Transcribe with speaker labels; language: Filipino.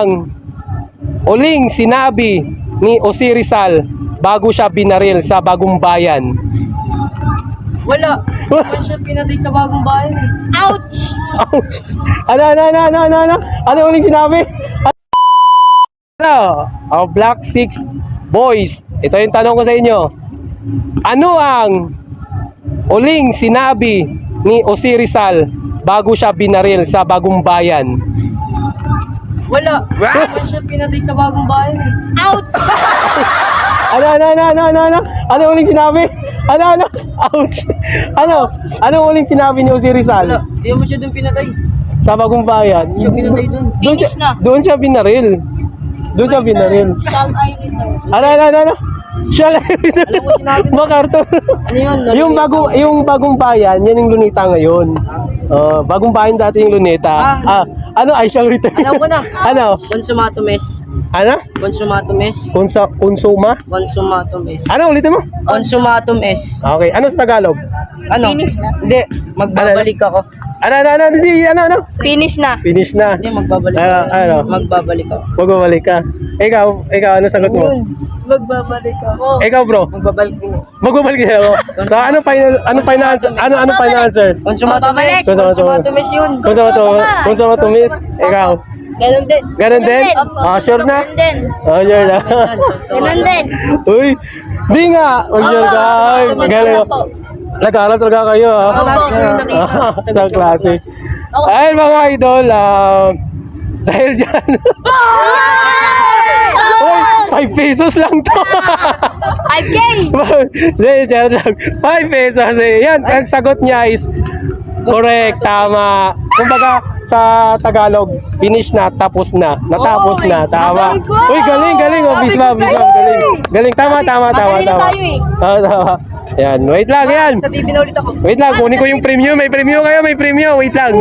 Speaker 1: ang uling sinabi ni Jose Rizal bago siya binaril sa Bagong Bayan?
Speaker 2: Wala. Wala siya pinatay sa Bagong Bayan eh. Ouch!
Speaker 1: Ouch! Ano uling sinabi? Ano? Oh, Black Six Boys. Ito yung tanong ko sa inyo. Ano ang uling sinabi ni Jose Rizal bago siya binaril sa Bagong Bayan?
Speaker 2: Wala. Wala siya pinatay sa Bagong Bayan eh. Ouch!
Speaker 1: Ano uling sinabi? Ouch! Ano uling sinabi ni Jose Rizal
Speaker 2: Wala. Di mo siya doon pinatay.
Speaker 1: sa Bagong Bayan?
Speaker 2: Siya pinatay doon.
Speaker 1: Doon siya binaril. Doon siya binaril. Siya lang.
Speaker 2: Alam mo sinabi na.
Speaker 1: Makarton.
Speaker 2: Ano yun?
Speaker 1: Yung Bagong Bayan, yan yung Luneta ngayon. Bagong Bayan dati yung Luneta. Ano ay siyang return?
Speaker 2: Alam ko na.
Speaker 1: Ano?
Speaker 2: Consumato mes.
Speaker 1: Ano?
Speaker 2: Consumato mes.
Speaker 1: Konsuma?
Speaker 2: Consumato mes.
Speaker 1: Ano ulitin mo?
Speaker 2: Consumatum es.
Speaker 1: Okay, ano sa Tagalog?
Speaker 2: Ano? Hindi. Magbabalik ako.
Speaker 1: Ano?
Speaker 2: Finish na.
Speaker 1: Finish na.
Speaker 2: Hindi, magbabalik
Speaker 1: Ano?
Speaker 2: Magbabalik ako.
Speaker 1: Magbabalik ka. Ikaw, ano sagot mo?
Speaker 2: Magbabalik ako.
Speaker 1: Ikaw, bro.
Speaker 2: Magbabalik din ako.
Speaker 1: Magbabalik din ako. So, ano final answer?
Speaker 2: Consumatum es. Consumatum es yun.
Speaker 1: Kung miss, ikaw.
Speaker 3: Ganun din.
Speaker 1: Ganun din? Sure na?
Speaker 3: Ganun din.
Speaker 1: Sure na.
Speaker 3: Ganun din.
Speaker 1: Uy, di nga. Sure ka. Ay, galing. Nag-aaral talaga kayo, ha?
Speaker 2: Klase ko yung nakita.
Speaker 1: Sa klase. Ayun, mga idol, dahil dyan. Uy, 5 pesos lang to.
Speaker 3: 5K!
Speaker 1: Hindi, dyan lang. 5 pesos. Yan, ang sagot niya is correct, tama. Kumbaga, sa Tagalog, finish na, tapos na. Natapos na, tama. Uy, galing. Oh, bismam, galing. Galing, tama. Tama. Yan, wait lang, yan.
Speaker 2: Sa TV na ulit ako.
Speaker 1: Wait lang, kunin ko yung premium. May premium kayo, may premium. Wait lang.